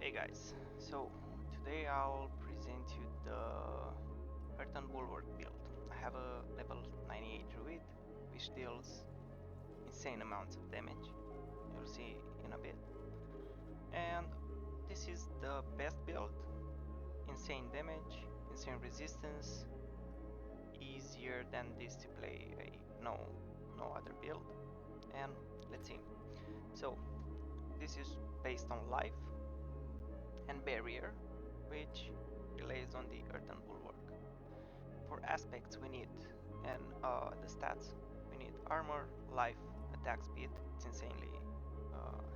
Hey guys, so today I'll present you the Earthen Bulwark build. I have a level 98 Druid which deals insane amounts of damage, you'll see in a bit. And this is the best build, insane damage, insane resistance, easier than this to play, no other build. And let's see. So this is based on life and barrier, which relays on the Earthen Bulwark. For aspects we need, and the stats, we need armor, life, attack speed. It's insanely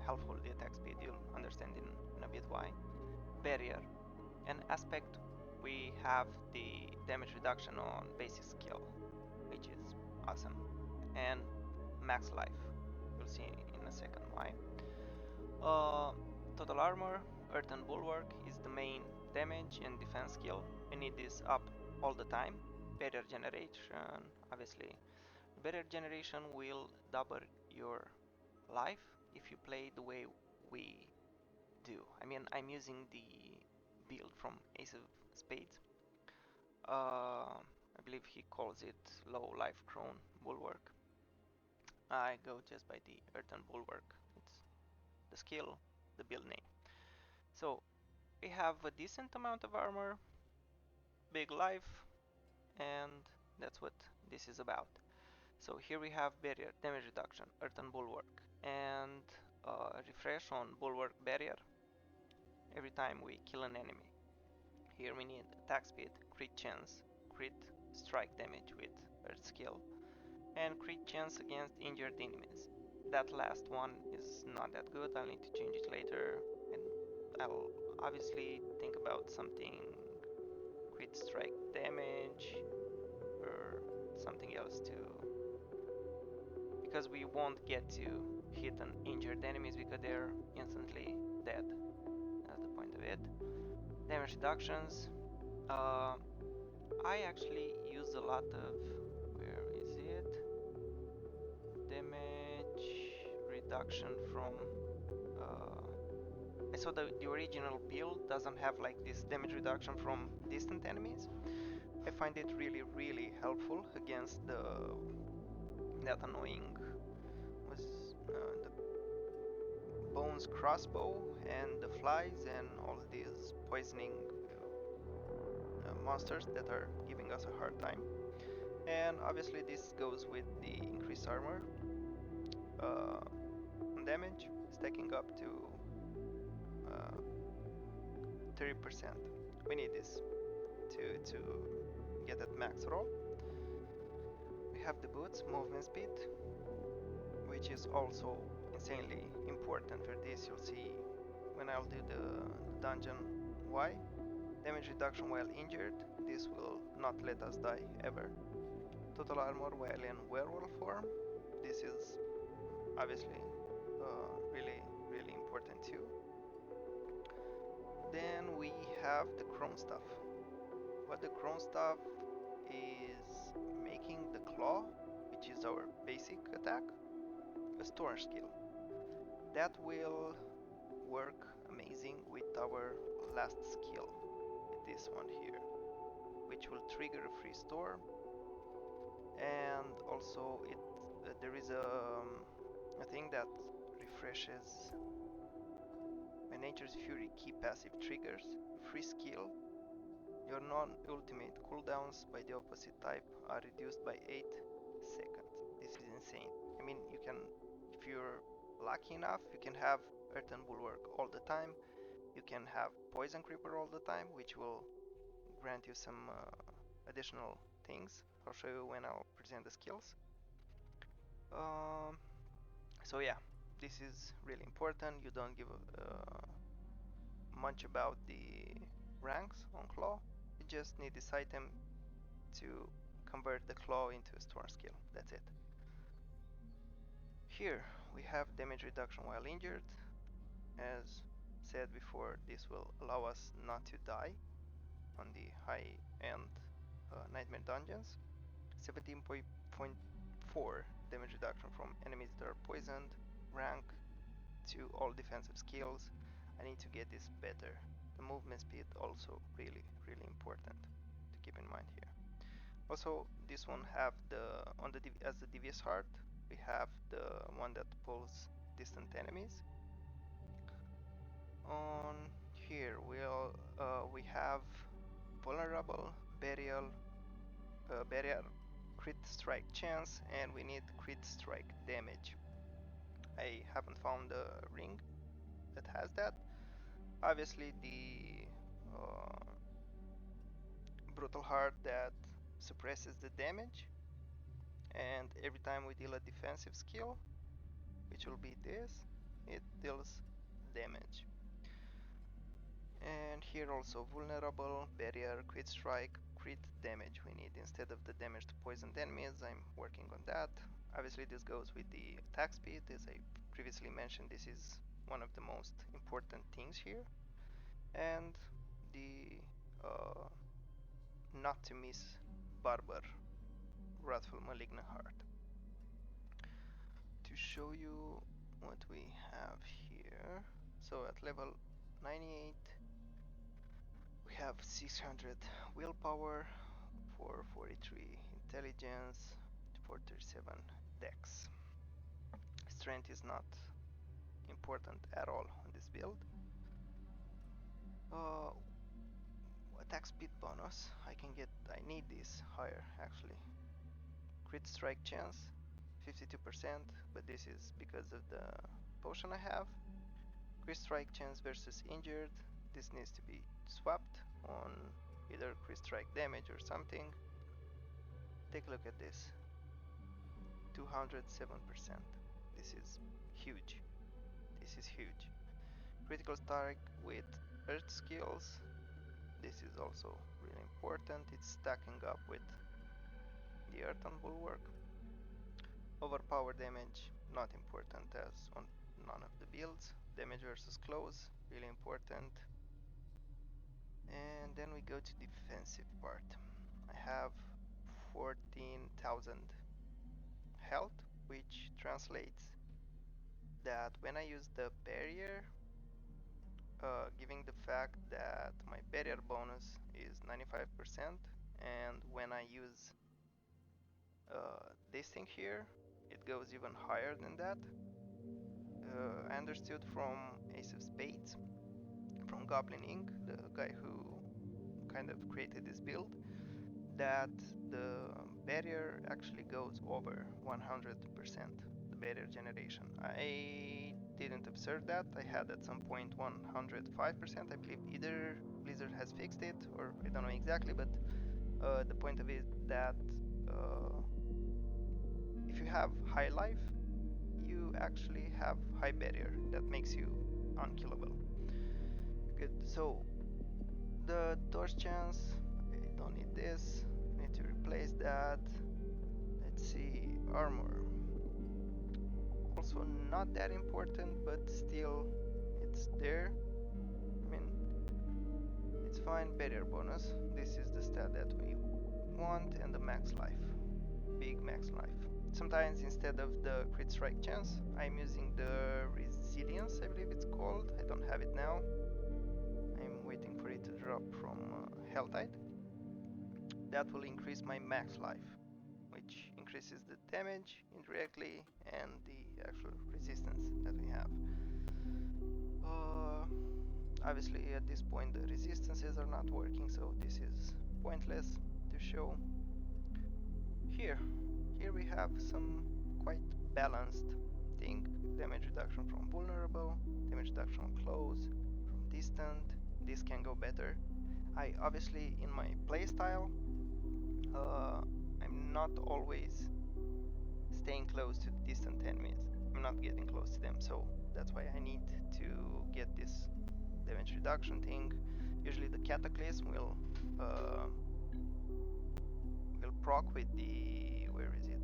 helpful, the attack speed, you'll understand in a bit why. Barrier. And aspect, we have the damage reduction on basic skill, which is awesome. And max life, you'll see in a second why. Total armor, Earthen Bulwark is the main damage and defense skill. We need this up all the time. Barrier generation, obviously. Barrier generation will double your life if you play the way we do. I mean, I'm using the build from AceOfSpade. I believe he calls it low life crone bulwark. I go just by the Earthen Bulwark. It's the skill, the build name. So we have a decent amount of armor, big life, and that's what this is about. So here we have barrier, damage reduction, Earthen Bulwark, and refresh on Bulwark barrier every time we kill an enemy. Here we need attack speed, crit chance, crit strike damage with Earth skill, and crit chance against injured enemies. That last one is not that good, I'll need to change it later, and I'll obviously think about something crit strike damage or something else too, because we won't get to hit an injured enemies because they're instantly dead. That's the point of it. Damage reductions. I actually use a lot of, where is it? Damage reduction from I saw the original build doesn't have like this damage reduction from distant enemies. I find it really helpful against that annoying was the bones crossbow and the flies and all these poisoning monsters that are giving us a hard time. And obviously this goes with the increased armor damage, stacking up to 30%. We need this to get that max roll. We have the boots, movement speed, which is also insanely important for this. You'll see when I'll do the dungeon why. Damage reduction while injured, this will not let us die ever. Total armor while in werewolf form, this is obviously really important too. Then we have the chrome stuff. What the chrome stuff is making the claw, which is our basic attack, a storm skill. That will work amazing with our last skill, with this one here, which will trigger a free storm. And also there is a thing that refreshes when Nature's Fury key passive triggers free skill. Your non-ultimate cooldowns by the opposite type are reduced by 8 seconds. This is insane. I mean, you can, if you're lucky enough, you can have Earthen Bulwark all the time. You can have Poison Creeper all the time, which will grant you some additional things. I'll show you when I'll present the skills. So yeah, this is really important. You don't give much about the ranks on Claw. You just need this item to convert the Claw into a storm skill. That's it. Here we have damage reduction while injured. As said before, this will allow us not to die on the high-end nightmare dungeons. 17.4 damage reduction from enemies that are poisoned. Rank to all defensive skills. I need to get this better. The movement speed also really important to keep in mind here. Also, this one have the as the devious heart, we have the one that pulls distant enemies. On here we have vulnerable, barrier, crit strike chance, and we need crit strike damage. I haven't found a ring that has that. Obviously, the brutal heart that suppresses the damage, and every time we deal a defensive skill, which will be this, it deals damage. And here also vulnerable, barrier, crit strike, crit damage we need instead of the damage to poisoned enemies. I'm working on that. Obviously this goes with the attack speed. As I previously mentioned, this is one of the most important things here. And the not to miss Barber, Wrathful Malignant Heart. To show you what we have here, so at level 98 we have 600 willpower, 443 intelligence, 437 dex. Strength is not important at all on this build. Attack speed bonus, I need this higher actually. Crit strike chance, 52%, but this is because of the potion I have. Crit strike chance versus injured, this needs to be swapped on either crit strike damage or something. Take a look at this, 207%. This is huge. This is huge. Critical strike with earth skills. This is also really important. It's stacking up with the Earthen Bulwark. Overpower damage, not important as on none of the builds. Damage versus close, really important. And then we go to defensive part. I have 14,000 health, which translates that when I use the barrier, giving the fact that my barrier bonus is 95%, and when I use this thing here, it goes even higher than that. I understood from AceOfSpade, from GoblincINC, the guy who kind of created this build, that the barrier actually goes over 100%, the barrier generation. I didn't observe that. I had at some point 105%. I believe either Blizzard has fixed it or I don't know exactly, but the point of it that if you have high life, you actually have high barrier that makes you unkillable. Good. So the torch chance, I don't need this. I need to replace that. Let's see, armor. Also not that important, but still it's there. I mean, it's fine. Barrier bonus. This is the stat that we want, and the max life. Big max life. Sometimes instead of the crit strike chance, I'm using the resilience, I believe it's called. I don't have it now. I'm waiting for it to drop from Helltide. That will increase my max life, which increases the damage indirectly and the actual resistance that we have. Obviously at this point the resistances are not working, so this is pointless to show. Here we have some quite balanced thing. Damage reduction from vulnerable, damage reduction from close, from distant. This can go better. I obviously in my playstyle I'm not always staying close to distant enemies. I'm not getting close to them, so that's why I need to get this damage reduction thing. Usually the Cataclysm will proc with the, where is it?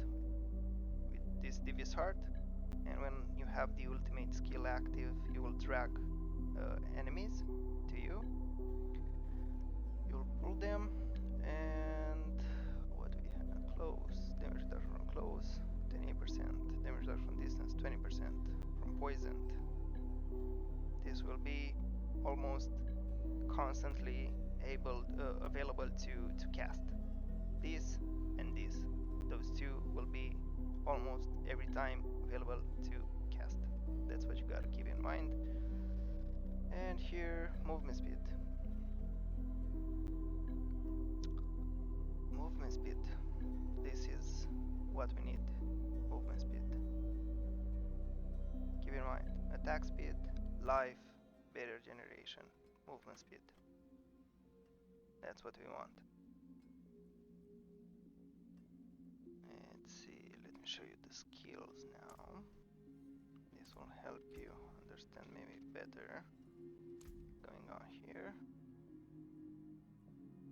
With this Devious Heart, and when you have the ultimate skill active, you will drag enemies to you. You'll pull them, and what we have? Close, damage reduction from close, 28%, damage reduction from distance, 20%, from poisoned. This will be almost constantly available to cast. This and this, those two will be almost every time available to cast. That's what you gotta keep in mind. And here, movement speed. Movement speed. This is what we need. Movement speed. Keep in mind, attack speed, life, barrier generation, movement speed. That's what we want. Let's see, let me show you the skills now. This will help you understand maybe better. Going on here.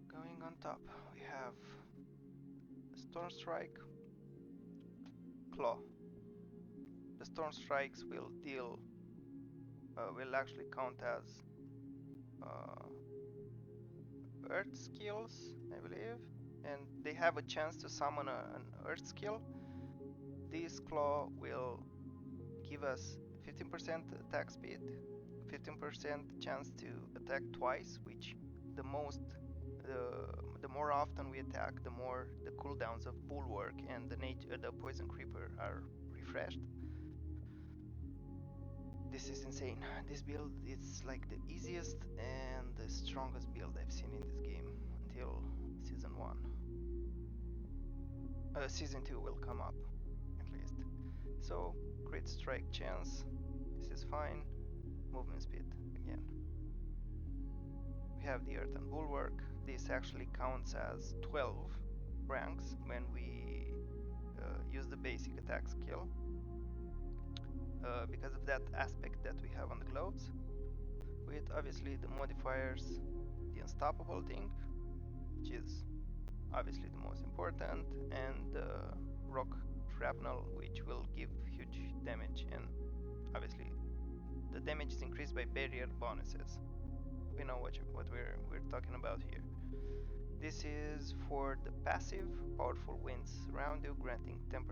Going on top, we have Storm Strike, Claw. The Storm Strikes will will actually count as Earth skills, I believe, and they have a chance to summon an Earth skill. This Claw will give us 15% attack speed, 15% chance to attack twice, which the more often we attack, the more the cooldowns of Bulwark and the Poison Creeper are refreshed. This is insane. This build is like the easiest and the strongest build I've seen in this game until Season 1. Season 2 will come up, at least. So, crit strike chance, this is fine. Movement speed, again. We have the Earthen Bulwark. This actually counts as 12 ranks when we use the basic attack skill. Because of that aspect that we have on the gloves, with obviously the modifiers, the unstoppable thing, which is obviously the most important, and the rock shrapnel, which will give huge damage, and obviously the damage is increased by barrier bonuses. We know what we're talking about here. This is for the passive, powerful winds around you, granting 10%,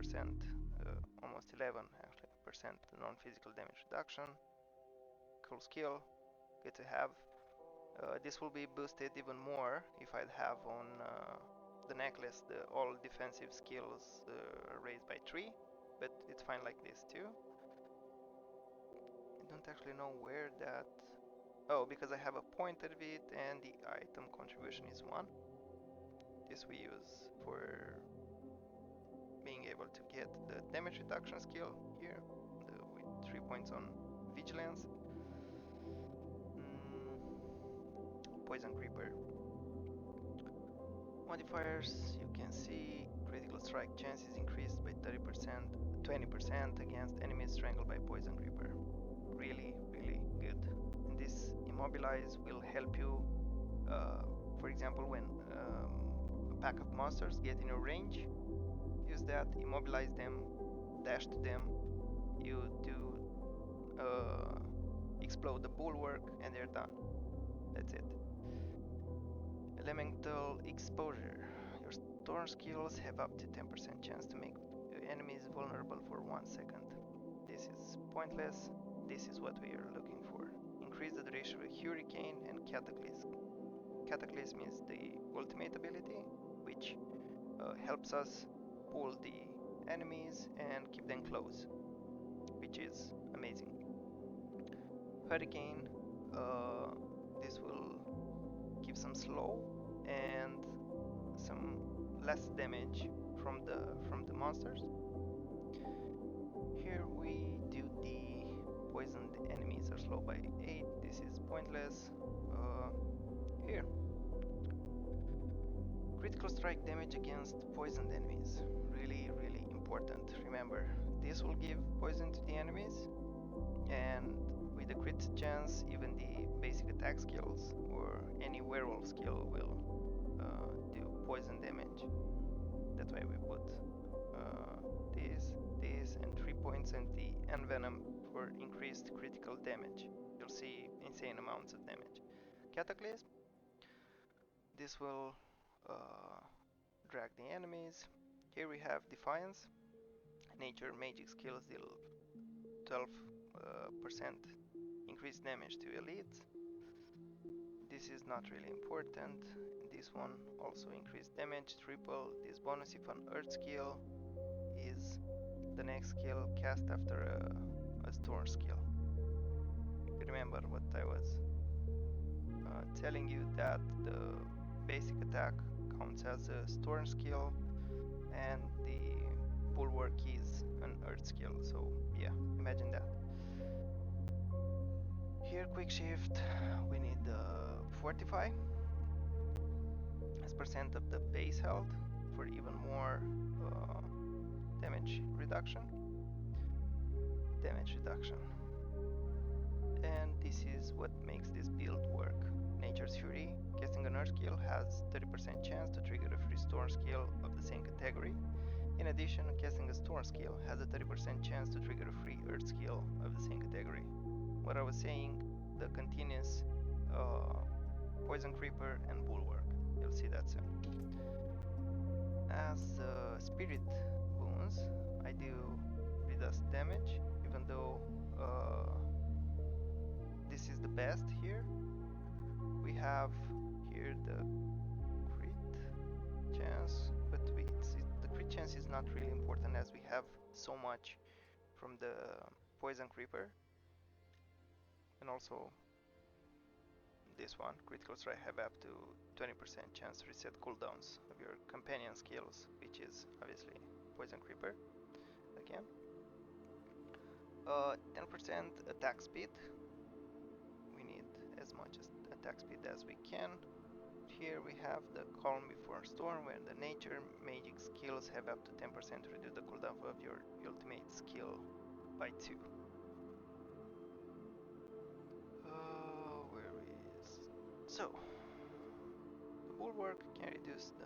almost 11 actually, percent non-physical damage reduction. Cool skill, good to have. This will be boosted even more if I'd have on the necklace the all defensive skills raised by 3, but it's fine like this too. I don't actually know where that... Oh, because I have a pointed of it and the item contribution is 1. This we use for being able to get the damage reduction skill here, with 3 points on vigilance. Poison Creeper. Modifiers, you can see critical strike chance is increased by 30%, 20% against enemies strangled by Poison Creeper. Really, really good. And this Immobilize will help you, for example, when a pack of monsters get in your range, use that, immobilize them, dash to them, you do explode the bulwark, and they're done. That's it. Elemental Exposure. Your storm skills have up to 10% chance to make enemies vulnerable for 1 second. This is pointless. This is what we are looking for. Increase the duration of Hurricane and Cataclysm. Cataclysm is the ultimate ability, which helps us pull the enemies and keep them close, which is amazing. Hurricane, this will give some slow and some less damage from the monsters. Here we do the poisoned enemies are slow by 8. This is pointless. Here, critical strike damage against poisoned enemies. Really, really important. Remember, this will give poison to the enemies, and with the crit chance, even the basic attack skills or any werewolf skill will do poison damage. That's why we put this, and 3 points and the envenom for increased critical damage. You'll see insane amounts of damage. Cataclysm. This will drag the enemies. Here we have Defiance. Nature magic skills deal 12% increased damage to elites. this is not really important. This one also increased damage, triple. This bonus if an earth skill is the next skill cast after a storm skill. Remember what I was telling you, that the basic attack counts as a storm skill and the bulwark is an earth skill, so yeah, imagine that. Here, quick shift, we need 45 as percent of the base health for even more damage reduction. And this is what makes this build work. Nature's Fury, casting an earth skill has 30% chance to trigger a free storm skill of the same category. In addition, casting a storm skill has a 30% chance to trigger a free earth skill of the same category. What I was saying, the continuous poison creeper and bulwark, you'll see that soon. As spirit wounds, I do redust damage, even though this is the best here. We have here the crit chance, but the crit chance is not really important as we have so much from the poison creeper. And also this one, critical strike, have up to 20% chance to reset cooldowns of your companion skills, which is obviously poison creeper again. 10% attack speed. We need as much attack speed as we can. Here we have the calm before storm, where the nature magic skills have up to 10% to reduce the cooldown of your ultimate skill by 2. So, the bulwark can reduce the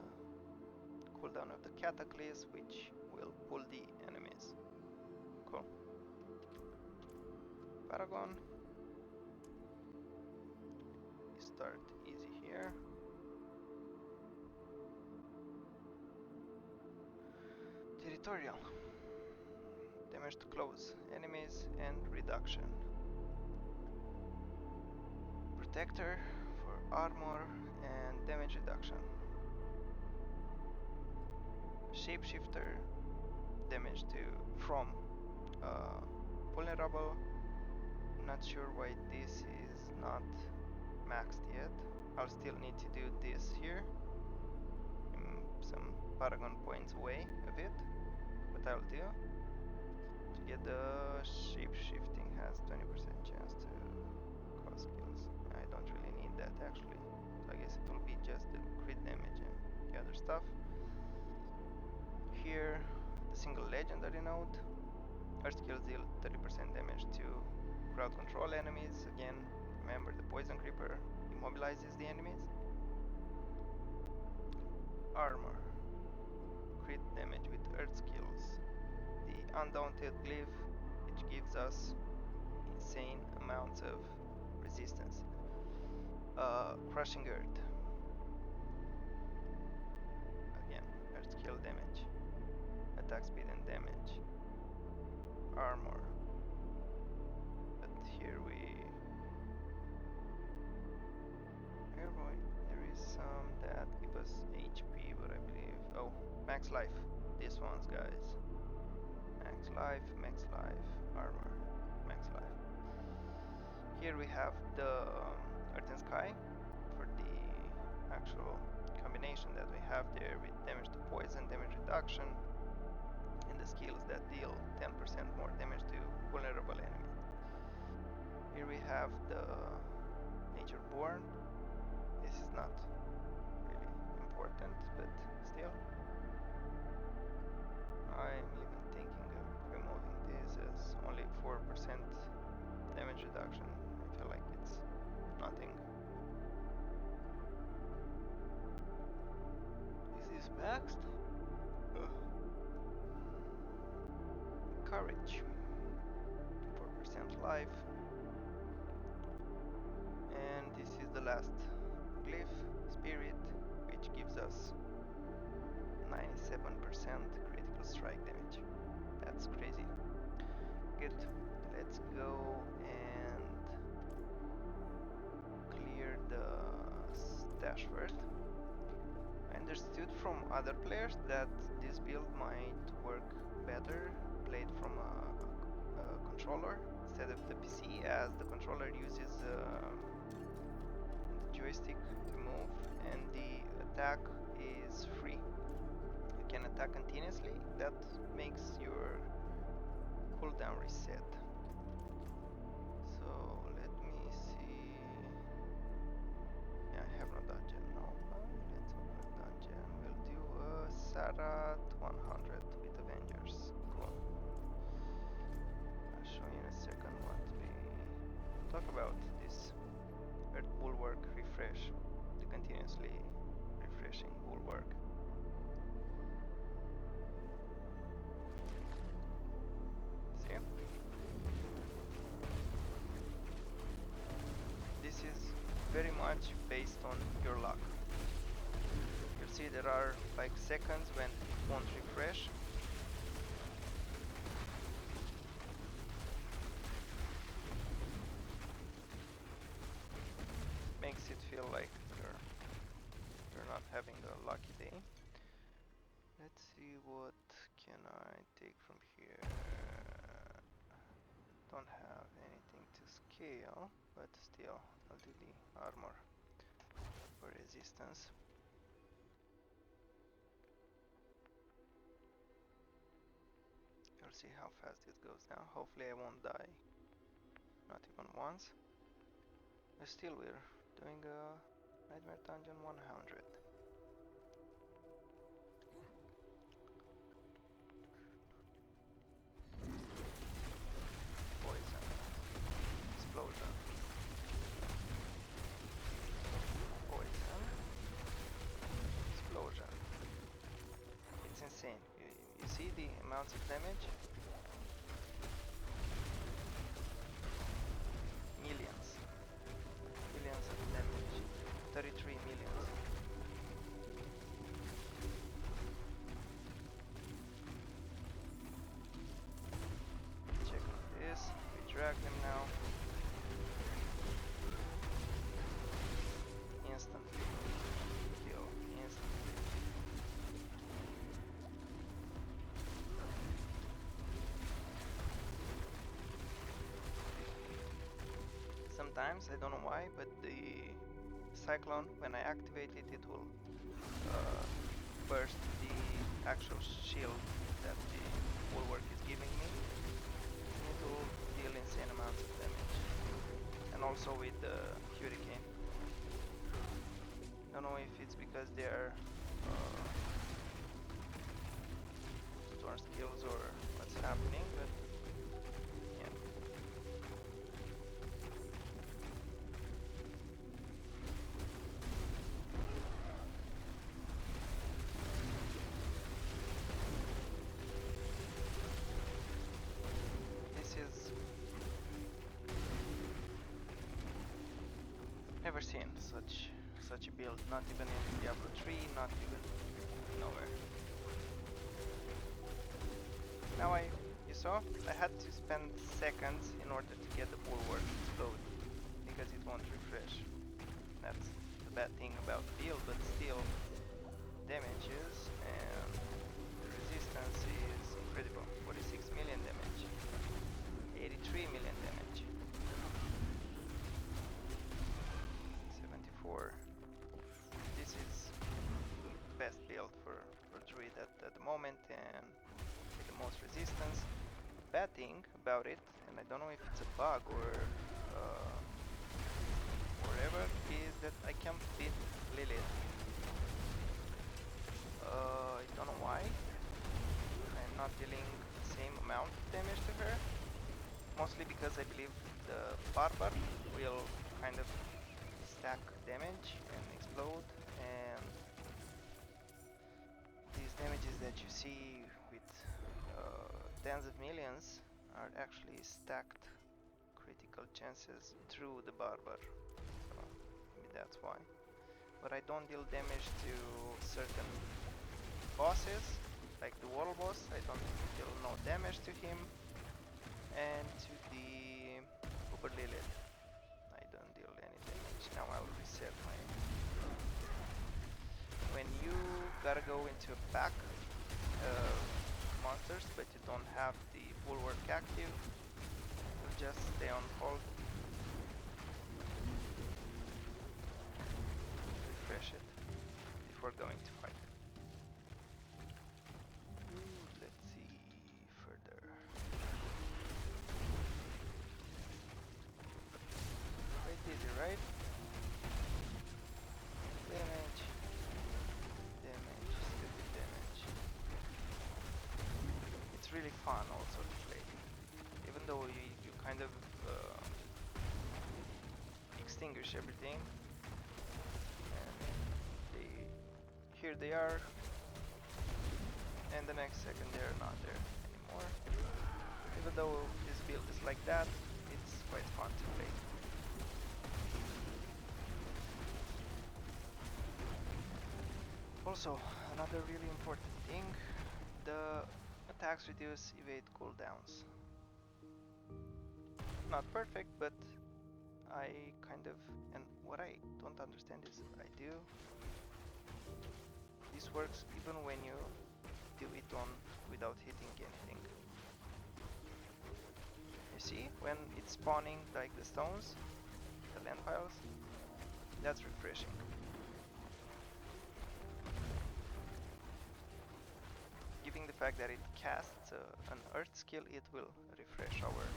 cooldown of the cataclysm, which will pull the enemies. Cool. Paragon. We start easy here. Territorial. Damage to close enemies and reduction. Protector for armor and damage reduction. Shapeshifter, damage from vulnerable. Not sure why this is not maxed yet. I'll still need to do this here. I'm some paragon points away of it, but I'll do. To get the shapeshifting has 20% chance to cause kills. I don't really need that actually, so I guess it will be just the crit damage and the other stuff. Here, the single legendary node. Earth skills deal 30% damage to crowd control enemies. Again, remember the poison creeper immobilizes the enemies. Armor. Crit damage with earth skills. The undaunted glyph, which gives us insane amounts of resistance. Crushing earth. Again, earth skill damage. Attack speed and damage. Armor. But here there is some that give us HP, but I believe, oh, max life. These ones, guys. Max life, armor, max life. Here we have the Earthen Sky for the actual combination that we have there with damage to poison, damage reduction, and the skills that deal 10% more damage to vulnerable enemies. Here we have the Nature Born. This is not really important, but still. I'm even thinking of removing this as only 4% damage reduction. I feel like it's nothing. Is this maxed? Courage. 4% life. And this is the last glyph, Spirit, which gives us 97% critical strike damage. That's crazy. Good. Let's go and clear the Ashworth. I understood from other players that this build might work better played from a controller instead of the PC, as the controller uses the joystick to move and the attack is free. You can attack continuously, that makes your cooldown reset. So let me see. Yeah, I have no dungeon. No, let's open a dungeon. We'll do a Sarat 100 with Avengers. Cool. I'll show you in a second what we talk about this Earth Bulwark refresh, the continuously refreshing bulwark. See? This is very much based on your luck. You'll see there are like seconds when it won't refresh. Makes it feel like you're not having a lucky day. Let's see, what can I take from here? Don't have anything to scale, but still I'll do the armor for resistance. You'll see how fast it goes now. Hopefully I won't die, not even once. But still, we're doing a Nightmare Dungeon 100. Poison. Explosion. Poison. Explosion. It's insane. You see the amounts of damage? Millions. Millions of damage. 33 millions. Check on this. We drag them now. Instantly. Kill. Instantly. Sometimes, I don't know why, but the Cyclone, when I activate it, it will burst the actual shield that the Bulwark is giving me. It will deal insane amounts of damage. And also with the Hurricane. Don't know if it's because they're storm skills or what's happening, but yeah. Never seen such a build, not even in Diablo 3, not even nowhere. Now you saw, I had to spend seconds in order to get the bulwark to explode, because it won't refresh. That's the bad thing about the build, but still, damages and the resistance is incredible. 46 million damage, 83 million damage. 74. This is the best build for Druid at the moment, and with the most resistance. Bad thing about it, and I don't know if it's a bug or whatever, is that I can't beat Lilith. I don't know why. I'm not dealing the same amount of damage to her. Mostly because I believe the Barbar will kind of stack damage and explode, and these damages that you see with tens of millions are actually stacked critical chances through the Barbar, so maybe that's why. But I don't deal damage to certain bosses, like the wall boss. I don't deal no damage to him, and to the Uber Lilith I don't deal any damage. Now I'll reset my gotta go into a pack of monsters, but you don't have the bulwark active, you just stay on hold, refresh it before going to fight. Let's see further. Quite easy, right? Damage, damage, stupid damage. It's really fun also to play, even though you kind of extinguish everything, and here they are, and the next second they're not there anymore. Even though this build is like that, it's quite fun to play. Also, another really important thing, the attacks reduce evade cooldowns. Not perfect, but I kind of, and what I don't understand is I do. This works even when you do it on without hitting anything. You see, when it's spawning like the stones, the land piles, that's refreshing. Given the fact that it casts an earth skill, it will refresh our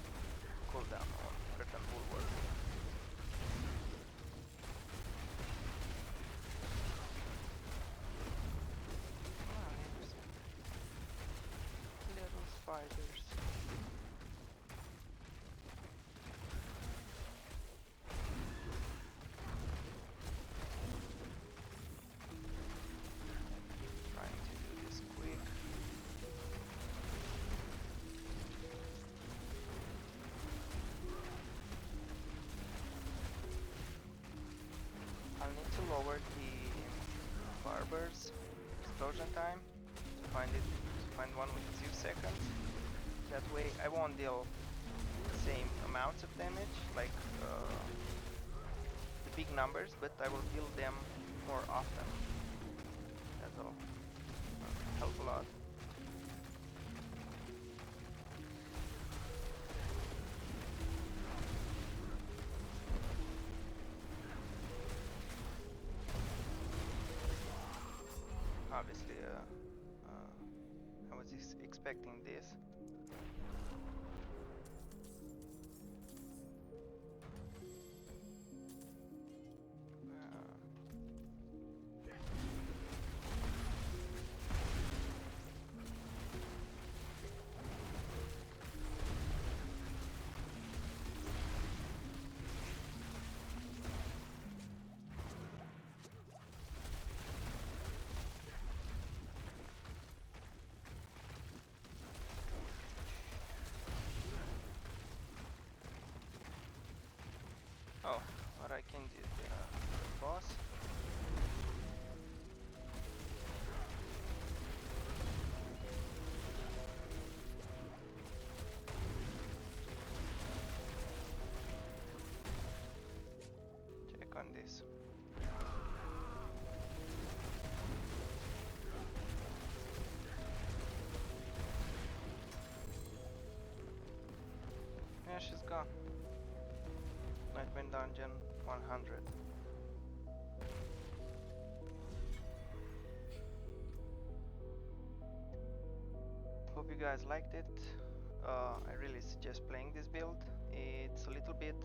cooldown on Earthen Bulwark. Little spiders. Trying to do this quick. I'll need to lower the barber's explosion time to find one with 2 seconds. That way I won't deal the same amounts of damage, like the big numbers, but I will deal them more often. That's all. Help a lot. Obviously, I was expecting this. Oh, what I can do, the boss. Check on this. Yeah, she's gone. Nightmare Dungeon 100. Hope you guys liked it. I really suggest playing this build. It's a little bit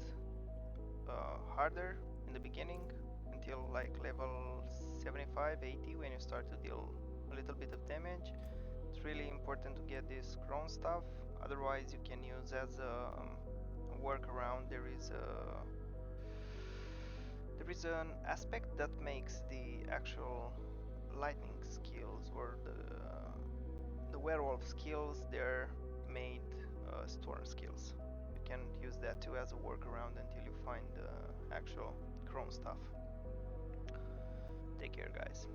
harder in the beginning until like level 75, 80 when you start to deal a little bit of damage. It's really important to get this crown stuff, otherwise you can use as a workaround. There is an aspect that makes the actual lightning skills or the werewolf skills, they're made storm skills. You can use that too as a workaround until you find the actual chrome stuff. Take care, guys.